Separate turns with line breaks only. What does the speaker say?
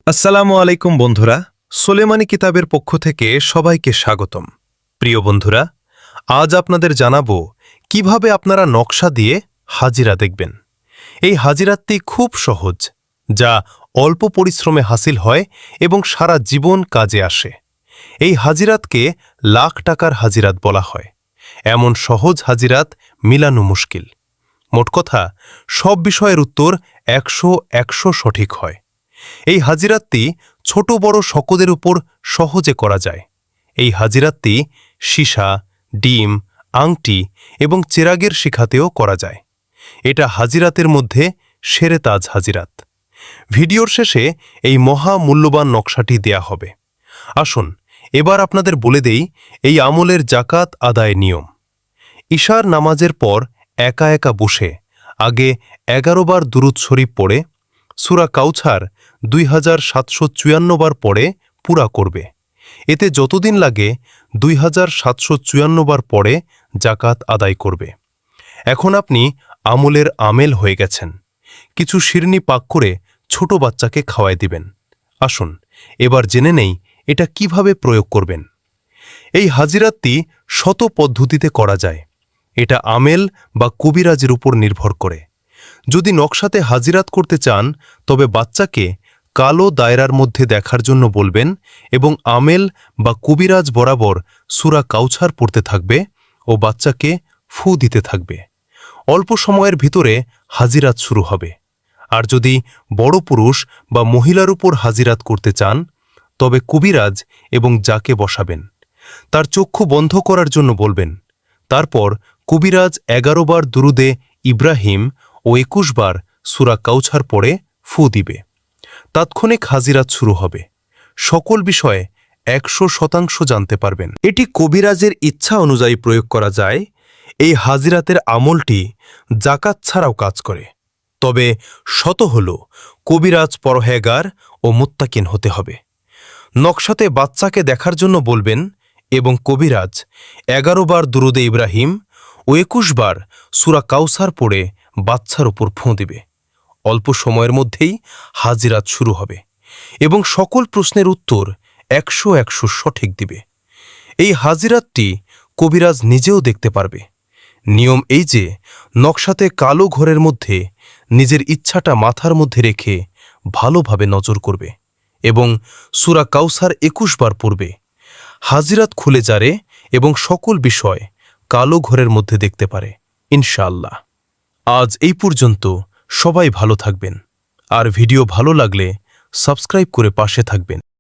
আসসালামু আলাইকুম বন্ধুরা, সোলেমানি কিতাবের পক্ষ থেকে সবাইকে স্বাগতম। প্রিয় বন্ধুরা, আজ আপনাদের জানাবো কিভাবে আপনারা নকশা দিয়ে হাজিরা দেখবেন। এই হাজিরাতটি খুব সহজ, যা অল্প পরিশ্রমে হাসিল হয় এবং সারা জীবন কাজে আসে। এই হাজিরাতকে লাখ টাকার হাজিরাত বলা হয়। এমন সহজ হাজিরাত মিলানো মুশকিল। মোট কথা, সব বিষয়ের উত্তর 100 সঠিক হয়। এই হাজিরাতটি ছোট বড় সকলের উপর সহজে করা যায়। এই হাজিরাতটি সীসা, ডিম, আংটি এবং চেরাগের শিখাতেও করা যায়। এটা হাজিরাতের মধ্যে সেরেতাজ হাজিরাত। ভিডিওর শেষে এই মহা মূল্যবান নকশাটি দেয়া হবে। আসুন এবার আপনাদের বলে দেই এই আমলের জাকাত আদায় নিয়ম। ইশার নামাজের পর একা একা বসে আগে 11 বার দুরূদ শরীফ পড়ে সূরা কাউছার 2754 বার পড়ে পুরা করবে। এতে যতদিন লাগে 2754 বার পড়ে জাকাত আদায় করবে। এখন আপনি আমলের আমেল হয়ে গেছেন। কিছু শিরনি পাক করে ছোট বাচ্চাকে খাওয়ায় দিবেন। আসুন এবার জেনে নেই এটা কিভাবে প্রয়োগ করবেন। এই হাজিরাতটি শত পদ্ধতিতে করা যায়। এটা আমেল বা কবিরাজের উপর নির্ভর করে। যদি নকশাতে হাজিরাত করতে চান তবে বাচ্চাকে কালো দায়রার মধ্যে দেখার জন্য বলবেন এবং আমেল বা কবিরাজ বরাবর সূরা কাউছার পড়তে থাকবে ও বাচ্চাকে ফু দিতে থাকবে। অল্প সময়ের ভিতরে হাজিরাত শুরু হবে। আর যদি বড় পুরুষ বা মহিলার উপর হাজিরাত করতে চান তবে কবিরাজ এবং যাকে বসাবেন তার চক্ষু বন্ধ করার জন্য বলবেন। তারপর কবিরাজ 11 বার দুরুদে ইব্রাহিম ও 21 বার সূরা কাউছার পড়ে ফু দিবে। তাৎক্ষণিক হাজিরাত শুরু হবে। সকল বিষয়ে 100% জানতে পারবেন। এটি কবিরাজের ইচ্ছা অনুযায়ী প্রয়োগ করা যায়। এই হাজিরাতের আমলটি জাকাত ছাড়াও কাজ করে। তবে শত হল কবিরাজ পরহেগার ও মুত্তাকিন হতে হবে। নকশাতে বাচ্চাকে দেখার জন্য বলবেন এবং কবিরাজ 11 বার দুরুদে ইব্রাহিম ও 21 বার সূরা কাউছার পড়ে বাচ্চার উপর ফোঁ দিবে। অল্প সময়ের মধ্যেই হাজিরাত শুরু হবে এবং সকল প্রশ্নের উত্তর 100 সঠিক দিবে। এই হাজিরাতটি কবিরাজ নিজেও দেখতে পারবে। নিয়ম এই যে নকশাতে কালো ঘরের মধ্যে নিজের ইচ্ছাটা মাথার মধ্যে রেখে ভালোভাবে নজর করবে এবং সূরা কাউছার 21 বার পড়বে। হাজিরাত খুলে যারে এবং সকল বিষয় কালো ঘরের মধ্যে দেখতে পারে ইনশাআল্লাহ। আজ এই পর্যন্ত। সবাই ভালো থাকবেন। আর ভিডিও ভালো লাগলে সাবস্ক্রাইব করে পাশে থাকবেন।